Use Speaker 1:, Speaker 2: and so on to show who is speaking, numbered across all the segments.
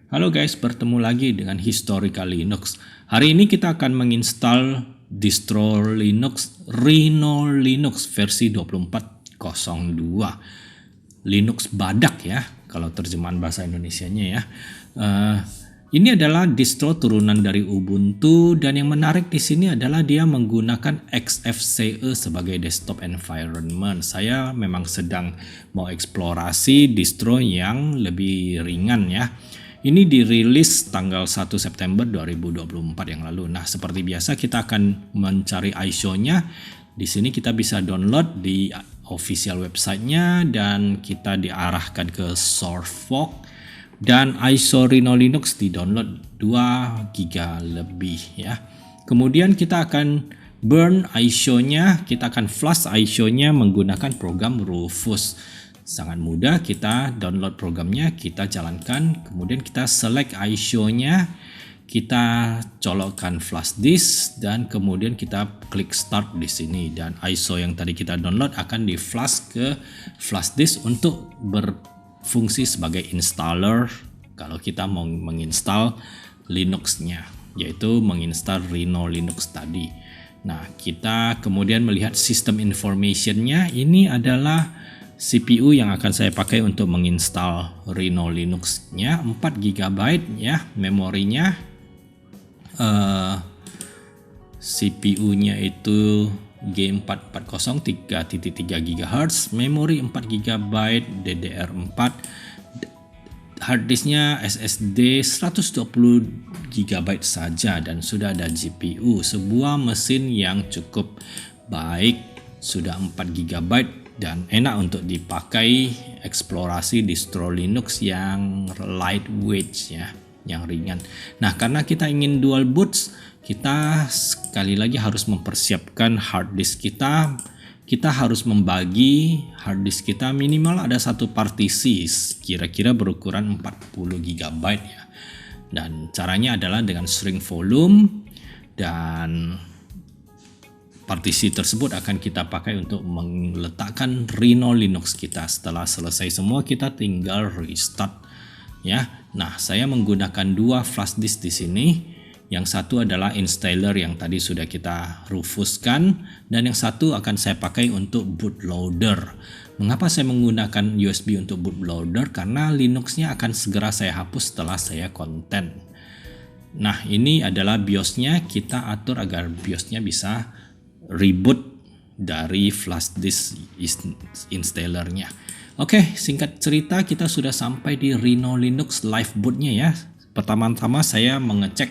Speaker 1: Halo guys, bertemu lagi dengan Historical Linux. Hari ini kita akan menginstal distro Linux Rhino Linux versi 24.02. Linux badak ya, kalau terjemahan bahasa Indonesianya ya. Ini adalah distro turunan dari Ubuntu dan yang menarik di sini adalah dia menggunakan XFCE sebagai desktop environment. Saya memang sedang mau eksplorasi distro yang lebih ringan ya. Ini dirilis tanggal 1 September 2024 yang lalu. Nah, seperti biasa kita akan mencari ISO-nya. Di sini kita bisa download di official website-nya dan kita diarahkan ke SourceForge. Dan ISO Rhino Linux di-download 2 GB lebih ya. Kemudian kita akan burn ISO-nya, kita akan flush ISO-nya menggunakan program Rufus. Sangat mudah, kita download programnya, kita jalankan, kemudian kita select ISO-nya, kita colokkan flash disk dan kemudian kita klik start di sini dan ISO yang tadi kita download akan di flash ke flash disk untuk berfungsi sebagai installer kalau kita mau menginstal Linux-nya, yaitu menginstal Rhino Linux tadi. Nah, kita kemudian melihat sistem information-nya. Ini adalah CPU yang akan saya pakai untuk menginstal Rhino Linux-nya, 4 GB ya memorinya. CPU-nya itu G440 3.3 GHz, memori 4 GB DDR4, hard disknya SSD 120 GB saja dan sudah ada GPU. Sebuah mesin yang cukup baik, sudah 4 GB dan enak untuk dipakai eksplorasi distro Linux yang lightweight ya, yang ringan. Nah, karena kita ingin dual boot, kita sekali lagi harus mempersiapkan hard disk kita. Kita harus membagi hard disk kita minimal ada satu partisi, kira-kira berukuran 40 GB ya. Dan caranya adalah dengan shrink volume dan partisi tersebut akan kita pakai untuk meletakkan Rhino Linux kita. Setelah selesai semua, kita tinggal restart ya. Nah, saya menggunakan 2 flash disk di sini. Yang satu adalah installer yang tadi sudah kita rufuskan dan yang satu akan saya pakai untuk bootloader. Mengapa saya menggunakan USB untuk bootloader? Karena Linux-nya akan segera saya hapus setelah saya konten. Nah, ini adalah BIOS-nya. Kita atur agar BIOS-nya bisa reboot dari flash disk installernya. Oke, singkat cerita kita sudah sampai di Rhino Linux live bootnya ya. Pertama-tama saya mengecek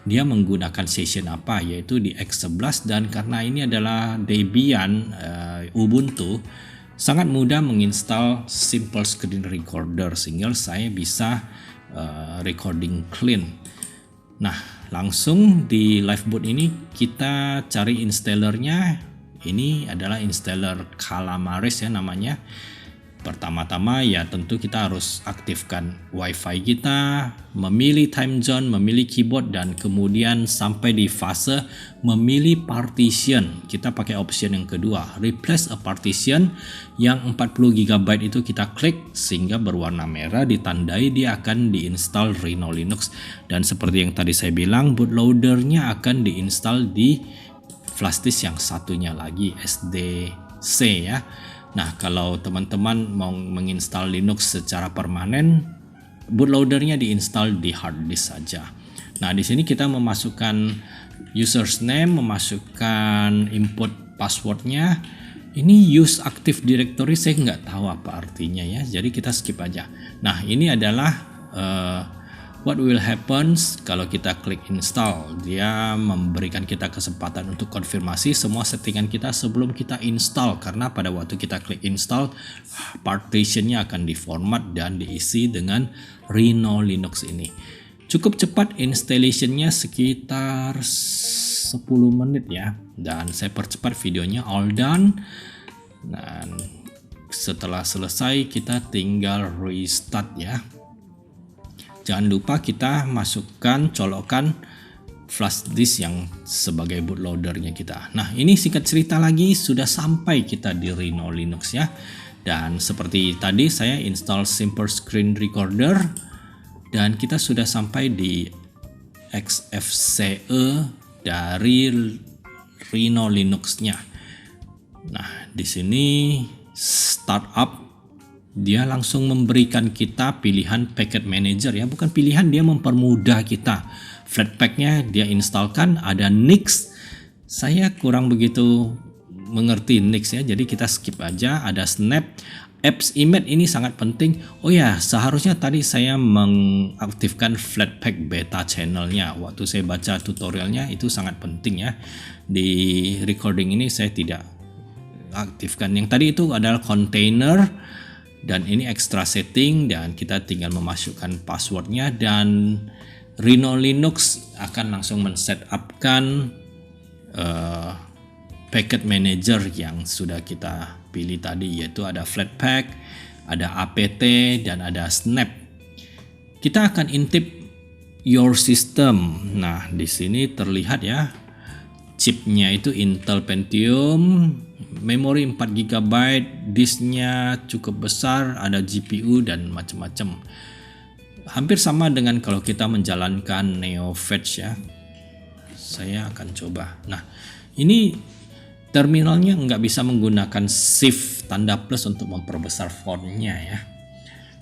Speaker 1: dia menggunakan session apa, yaitu di X11, dan karena ini adalah Debian Ubuntu, sangat mudah menginstal simple screen recorder sehingga saya bisa recording clean. Nah, langsung di liveboot ini kita cari installernya. Ini adalah installer Calamares ya namanya. Pertama-tama ya tentu kita harus aktifkan wifi kita, memilih time zone, memilih keyboard, dan kemudian sampai di fase memilih partition. Kita pakai option yang kedua, replace a partition, yang 40 GB itu kita klik sehingga berwarna merah ditandai dia akan diinstal Rhino Linux. Dan seperti yang tadi saya bilang, bootloadernya akan diinstal di flash disk yang satunya lagi, SDC ya. Nah, kalau teman-teman mau menginstal Linux secara permanen, bootloadernya diinstal di hard disk saja. Nah, di sini kita memasukkan username, memasukkan input passwordnya. Ini use active directory, saya nggak tahu apa artinya ya, jadi kita skip aja. Nah, ini adalah what will happen kalau kita klik install. Dia memberikan kita kesempatan untuk konfirmasi semua settingan kita sebelum kita install, karena pada waktu kita klik install, partitionnya akan diformat dan diisi dengan Rhino Linux ini. Cukup cepat installationnya, sekitar 10 menit ya, dan saya percepat videonya. All done. Dan setelah selesai kita tinggal restart ya. Jangan lupa kita masukkan, colokkan flash disk yang sebagai bootloadernya kita. Nah, ini singkat cerita lagi sudah sampai kita di Rhino Linux ya. Dan seperti tadi saya install simple screen recorder. Dan kita sudah sampai di XFCE dari Rhino Linux-nya. Nah, di sini startup dia langsung memberikan kita pilihan packet manager ya, bukan pilihan, dia mempermudah kita. Flatpak-nya dia instalkan, ada Nix. Saya kurang begitu mengerti Nix ya, jadi kita skip aja. Ada Snap, Apps Image ini sangat penting. Oh ya, seharusnya tadi saya mengaktifkan Flatpak beta channelnya. Waktu saya baca tutorialnya itu sangat penting ya. Di recording ini saya tidak aktifkan. Yang tadi itu adalah container dan ini extra setting, dan kita tinggal memasukkan passwordnya, dan Rhino Linux akan langsung men-setupkan packet manager yang sudah kita pilih tadi, yaitu ada Flatpak, ada apt, dan ada Snap. Kita akan intip your system. Nah, di sini terlihat ya, chipnya itu Intel Pentium, memori 4 GB, disknya cukup besar, ada GPU dan macam-macam. Hampir sama dengan kalau kita menjalankan NeoFetch ya. Saya akan coba. Nah, ini terminalnya nggak bisa menggunakan shift tanda plus untuk memperbesar fontnya ya.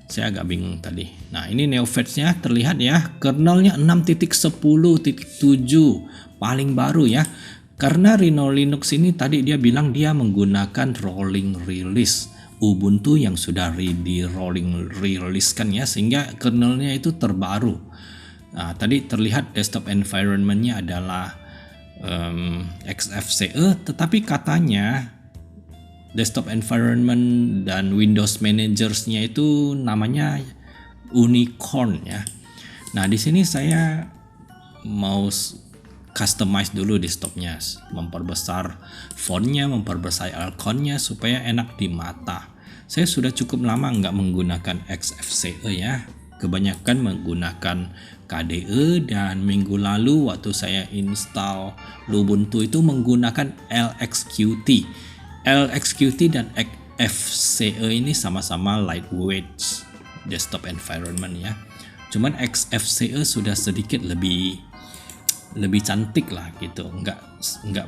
Speaker 1: Saya agak bingung tadi. Nah, ini NeoFetch-nya terlihat ya, kernelnya 6.10.7 paling baru ya. Karena Rhino Linux ini tadi dia bilang dia menggunakan rolling release Ubuntu yang sudah di rolling release-kan ya, sehingga kernelnya itu terbaru. Nah, tadi terlihat desktop environment-nya adalah XFCE, tetapi katanya desktop environment dan Windows Managers-nya itu namanya Unicorn ya. Nah, di sini saya mau customize dulu desktopnya, memperbesar fontnya, memperbesar ikonnya supaya enak di mata. Saya sudah cukup lama nggak menggunakan XFCE ya, kebanyakan menggunakan KDE, dan minggu lalu waktu saya install Ubuntu itu menggunakan LXQT. LXQT dan XFCE ini sama-sama lightweight desktop environment ya. Cuman XFCE sudah sedikit lebih cantik lah gitu, nggak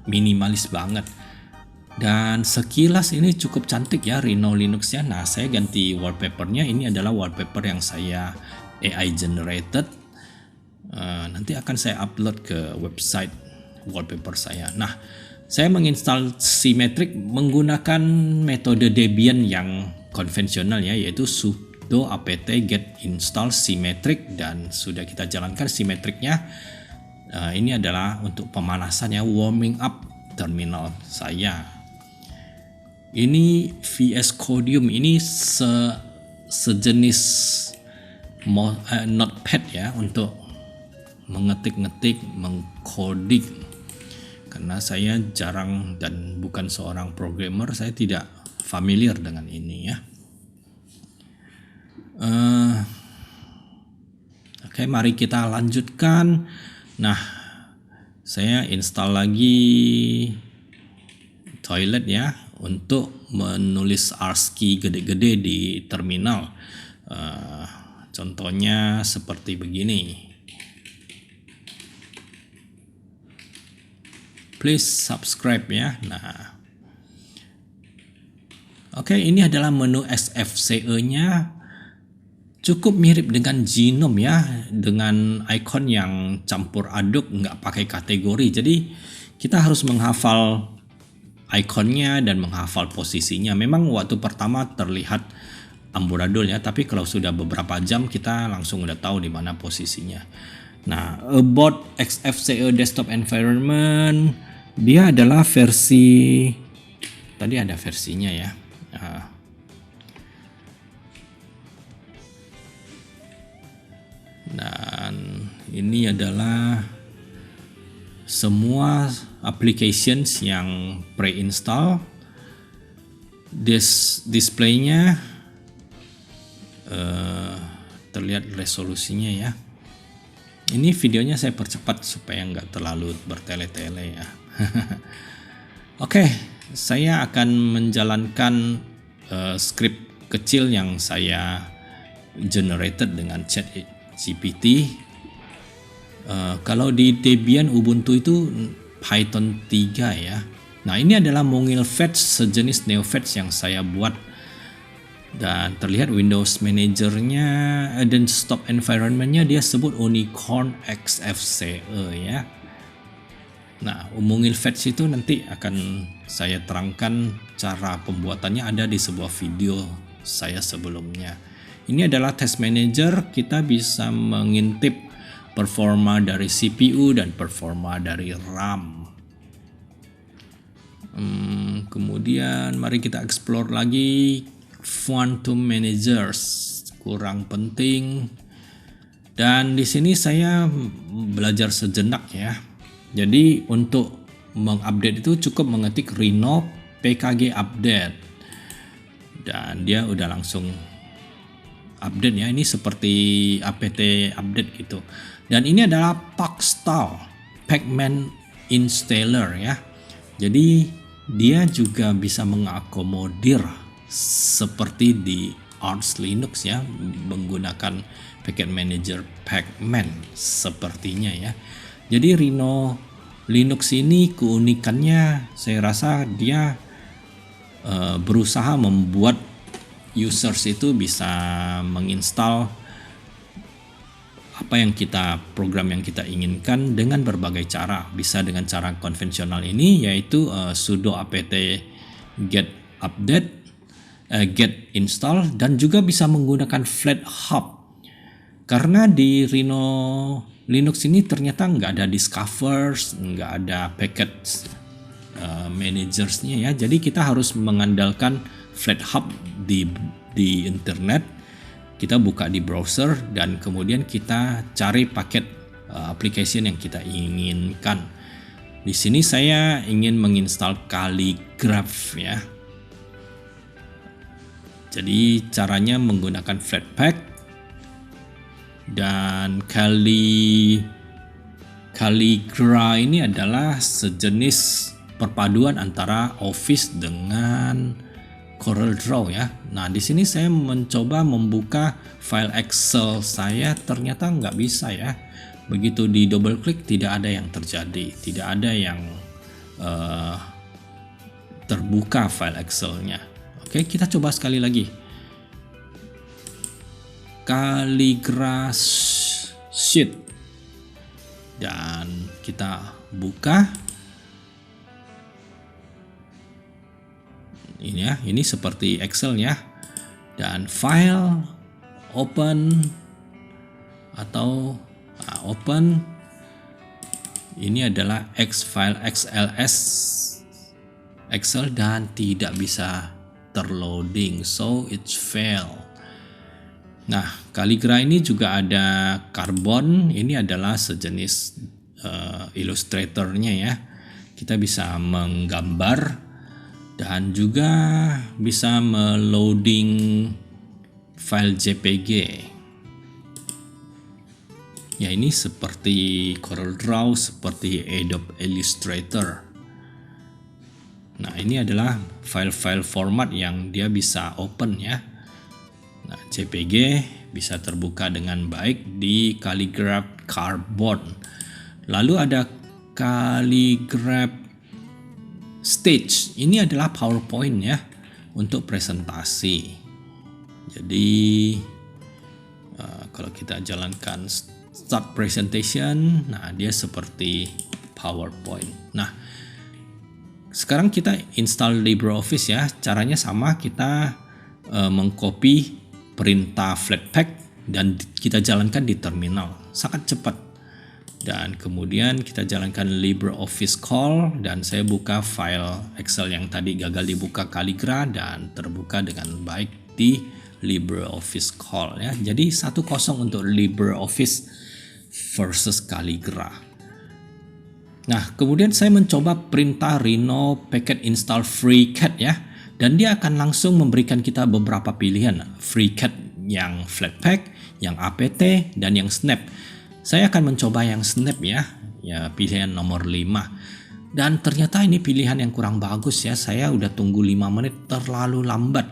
Speaker 1: minimalis banget, dan sekilas ini cukup cantik ya Rhino Linux-nya. Nah, saya ganti wallpapernya, ini adalah wallpaper yang saya AI generated, nanti akan saya upload ke website wallpaper saya. Nah, saya menginstal Symmetric menggunakan metode Debian yang konvensional ya, yaitu sudo apt get install Symmetric, dan sudah kita jalankan Symmetric-nya. Ini adalah untuk pemanasannya, warming up terminal saya. Ini VS Codium, ini sejenis notepad ya untuk mengetik-ngetik, mengcoding. Karena saya jarang dan bukan seorang programmer, saya tidak familiar dengan ini ya. Oke, mari kita lanjutkan. Nah, saya install lagi toilet ya untuk menulis ASCII gede-gede di terminal. Contohnya seperti begini. Please subscribe ya. Nah, oke, ini adalah menu XFCE-nya. Cukup mirip dengan Genome ya, dengan icon yang campur aduk, nggak pakai kategori. Jadi kita harus menghafal ikonnya dan menghafal posisinya. Memang waktu pertama terlihat amburadul ya, tapi kalau sudah beberapa jam kita langsung udah tahu di mana posisinya. Nah, about XFCE desktop environment, dia adalah versi, tadi ada versinya ya. Dan ini adalah semua applications yang pre-install. Displaynya terlihat resolusinya ya. Ini videonya saya percepat supaya nggak terlalu bertele-tele ya. Oke, saya akan menjalankan script kecil yang saya generated dengan chat GPT. Kalau di Debian Ubuntu itu Python 3 ya. Nah, ini adalah Mongil Fetch, sejenis NeoFetch yang saya buat. Dan terlihat Windows Manager-nya dan desktop environment-nya dia sebut Unicorn XFCE ya. Nah, Mongil Fetch itu nanti akan saya terangkan cara pembuatannya, ada di sebuah video saya sebelumnya. Ini adalah test manager, kita bisa mengintip performa dari CPU dan performa dari RAM. Kemudian mari kita explore lagi Quantum Managers, kurang penting. Dan di sini saya belajar sejenak ya. Jadi untuk mengupdate itu cukup mengetik rhino pkg update dan dia udah langsung update ya. Ini seperti apt update gitu. Dan ini adalah Packstall Pacman installer ya. Jadi dia juga bisa mengakomodir seperti di Arch Linux ya, menggunakan packet manager Pacman sepertinya ya. Jadi Rhino Linux ini keunikannya, saya rasa dia berusaha membuat users itu bisa menginstal program yang kita inginkan dengan berbagai cara. Bisa dengan cara konvensional ini, yaitu sudo apt get update, get install, dan juga bisa menggunakan FlatHub. Karena di Rhino Linux ini ternyata nggak ada discovers, nggak ada packet managersnya ya. Jadi kita harus mengandalkan FlatHub di internet. Kita buka di browser dan kemudian kita cari paket application yang kita inginkan. Di sini saya ingin menginstal Calligraph ya. Jadi caranya menggunakan Flatpak dan Calligra ini adalah sejenis perpaduan antara Office dengan CorelDRAW ya. Nah, di sini saya mencoba membuka file Excel saya, ternyata nggak bisa ya. Begitu di double klik tidak ada yang terjadi, tidak ada yang terbuka file Excel-nya. Oke, kita coba sekali lagi. Calligra Sheet dan kita buka. Ini ya, ini seperti Excel ya. Dan file, open atau open. Ini adalah file XLS Excel dan tidak bisa terloading, so it's fail. Nah, Calligra ini juga ada Carbon, ini adalah sejenis Illustrator-nya ya. Kita bisa menggambar dan juga bisa meloading file JPG. Ya, ini seperti CorelDRAW, seperti Adobe Illustrator. Nah, ini adalah file-file format yang dia bisa open ya. Nah, JPG bisa terbuka dengan baik di Calligraph Carbon. Lalu ada Calligraph Stage. Ini adalah PowerPoint ya untuk presentasi. Jadi kalau kita jalankan start presentation, nah dia seperti PowerPoint. Nah, sekarang kita install LibreOffice ya. Caranya sama, kita mengcopy perintah Flatpak dan kita jalankan di terminal. Sangat cepat. Dan kemudian kita jalankan LibreOffice Call dan saya buka file Excel yang tadi gagal dibuka Calligra dan terbuka dengan baik di LibreOffice Call ya. Jadi 1-0 untuk LibreOffice versus Calligra. Nah, kemudian saya mencoba perintah rhino packet install FreeCAD ya, dan dia akan langsung memberikan kita beberapa pilihan, FreeCAD yang Flatpak, yang apt, dan yang Snap. Saya akan mencoba yang Snap ya pilihan nomor 5. Dan ternyata ini pilihan yang kurang bagus ya, saya udah tunggu 5 menit, terlalu lambat.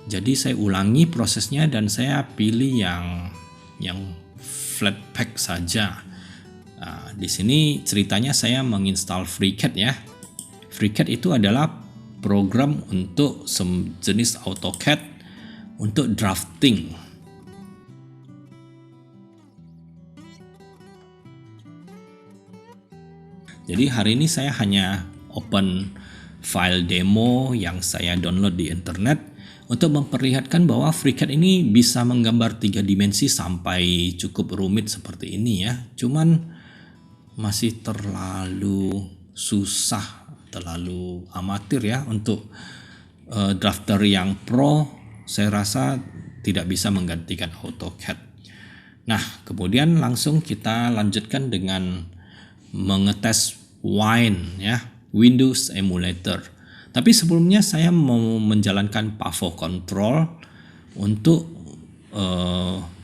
Speaker 1: Jadi saya ulangi prosesnya dan saya pilih yang Flatpak saja. Nah, di sini ceritanya saya menginstal FreeCAD ya. FreeCAD itu adalah program untuk sejenis AutoCAD untuk drafting. Jadi hari ini saya hanya open file demo yang saya download di internet untuk memperlihatkan bahwa FreeCAD ini bisa menggambar 3 dimensi sampai cukup rumit seperti ini ya. Cuman masih terlalu susah, terlalu amatir ya untuk drafter yang pro. Saya rasa tidak bisa menggantikan AutoCAD. Nah, kemudian langsung kita lanjutkan dengan mengetes Wine ya, Windows Emulator. Tapi sebelumnya saya mau menjalankan Pavo Control untuk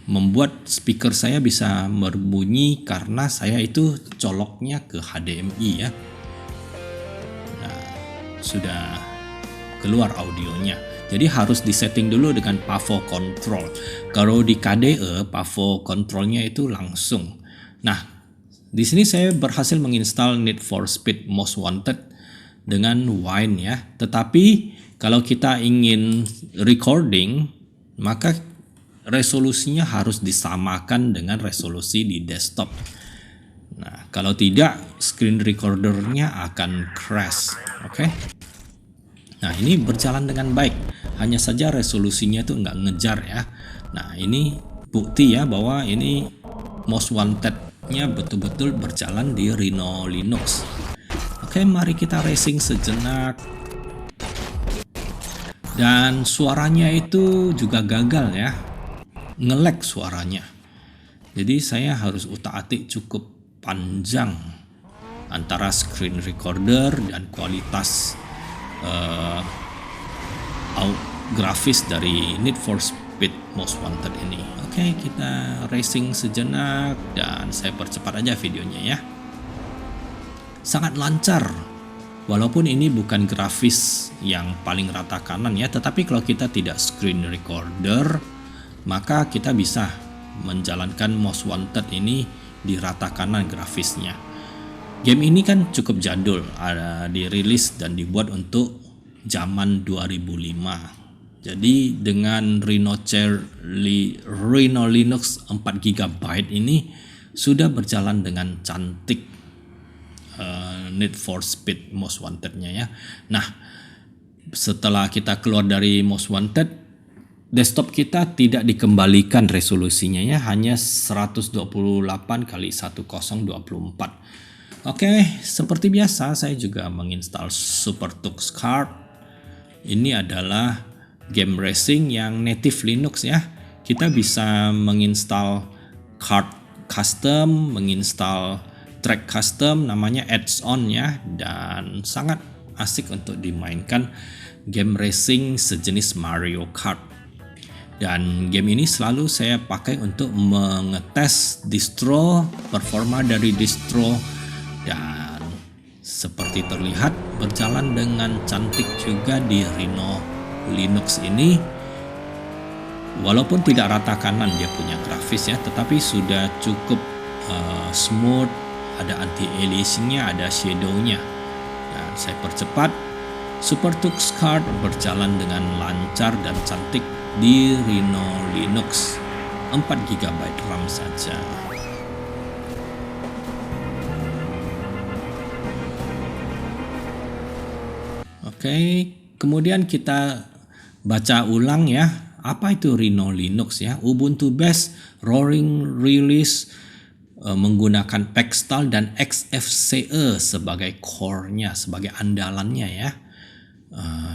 Speaker 1: membuat speaker saya bisa berbunyi karena saya itu coloknya ke HDMI ya. Nah, sudah keluar audionya. Jadi harus disetting dulu dengan Pavo Control. Kalau di KDE Pavo Controlnya itu langsung. Nah, di sini saya berhasil menginstal Need for Speed Most Wanted dengan Wine ya. Tetapi kalau kita ingin recording, maka resolusinya harus disamakan dengan resolusi di desktop. Nah, kalau tidak screen recordernya akan crash. Oke. Nah, ini berjalan dengan baik. Hanya saja resolusinya itu nggak ngejar ya. Nah, ini bukti ya bahwa ini Most Wanted-nya betul-betul berjalan di Rhino Linux. Oke, mari kita racing sejenak. Dan suaranya itu juga gagal ya. Nge-lag suaranya. Jadi saya harus utak-atik cukup panjang antara screen recorder dan kualitas grafis dari Need for Speed Most Wanted ini. Oke, kita racing sejenak dan saya percepat aja videonya ya. Sangat lancar, walaupun ini bukan grafis yang paling rata kanan ya, tetapi kalau kita tidak screen recorder, maka kita bisa menjalankan Most Wanted ini di rata kanan grafisnya. Game ini kan cukup jadul, ada dirilis dan dibuat untuk zaman 2005. Jadi dengan Rhino Linux 4 GB ini sudah berjalan dengan cantik. Need for Speed Most Wanted-nya ya. Nah, setelah kita keluar dari Most Wanted, desktop kita tidak dikembalikan resolusinya ya, hanya 128 kali 1024. Oke, seperti biasa saya juga menginstal SuperTux Kart. Ini adalah game racing yang native Linux ya. Kita bisa menginstal kart custom, menginstal track custom, namanya add-on ya, dan sangat asik untuk dimainkan game racing sejenis Mario Kart. Dan game ini selalu saya pakai untuk mengetes distro, performa dari distro, dan seperti terlihat berjalan dengan cantik juga di Rhino Linux ini. Walaupun tidak rata kanan dia punya grafis ya, tetapi sudah cukup smooth. Ada anti-aliasingnya, ada shadow-nya. Dan saya percepat. SuperTux Kart berjalan dengan lancar dan cantik di Rhino Linux 4 GB RAM saja. Oke, kemudian kita baca ulang ya. Apa itu Rhino Linux ya? Ubuntu Base Roaring Release menggunakan Pextal dan XFCE sebagai core-nya, sebagai andalannya ya.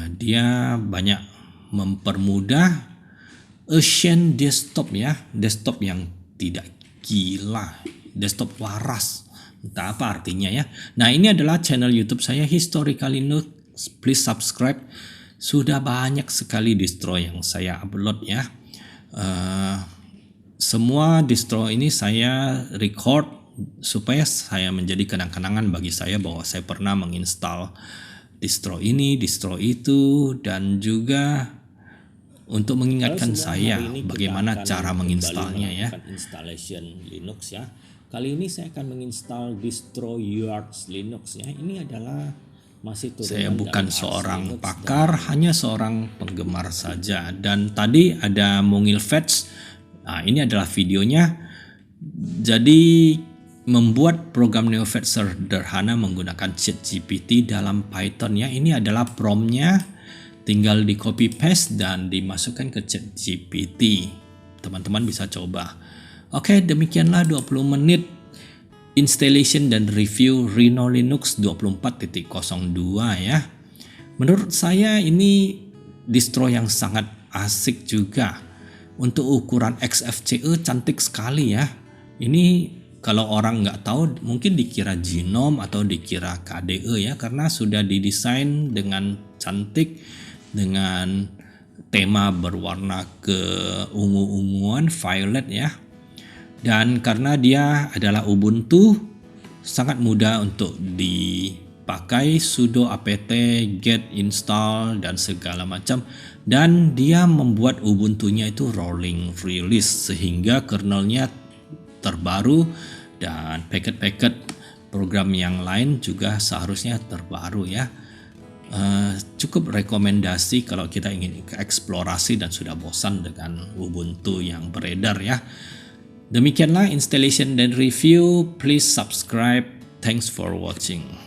Speaker 1: Dia banyak mempermudah Asian desktop ya, desktop yang tidak gila, desktop waras. Entah apa artinya ya. Nah, ini adalah channel YouTube saya Historical Linux. Please subscribe. Sudah banyak sekali distro yang saya upload ya. Semua distro ini saya record supaya saya menjadi kenang-kenangan bagi saya bahwa saya pernah menginstal distro ini, distro itu, dan juga untuk mengingatkan
Speaker 2: Halo semua,
Speaker 1: saya
Speaker 2: hari ini kita
Speaker 1: bagaimana
Speaker 2: akan
Speaker 1: cara
Speaker 2: kembali
Speaker 1: menginstalnya ya.
Speaker 2: melakukan installation Linux ya. Kali ini saya akan menginstal distro Yards Linux ya. Ini adalah masih turunan
Speaker 1: Saya bukan
Speaker 2: dari Arch
Speaker 1: seorang
Speaker 2: Linux
Speaker 1: pakar, hanya seorang penggemar saja. Dan tadi ada Mungil Fetch. Nah, ini adalah videonya. Jadi membuat program NeoFetch sederhana menggunakan ChatGPT dalam Python ya. Ini adalah promptnya, tinggal di copy paste dan dimasukkan ke ChatGPT. Teman-teman bisa coba. Oke, demikianlah 20 menit installation dan review Rhino Linux 24.02 ya. Menurut saya ini distro yang sangat asik juga. Untuk ukuran XFCE cantik sekali ya. Ini kalau orang nggak tahu mungkin dikira Genome atau dikira KDE ya, karena sudah didesain dengan cantik dengan tema berwarna keungu-unguan violet ya. Dan karena dia adalah Ubuntu, sangat mudah untuk dipakai, sudo apt get install dan segala macam. Dan dia membuat Ubuntunya itu rolling release sehingga kernelnya terbaru dan paket-paket program yang lain juga seharusnya terbaru ya. Cukup rekomendasi kalau kita ingin eksplorasi dan sudah bosan dengan Ubuntu yang beredar ya. Demikianlah installation dan review. Please subscribe. Thanks for watching.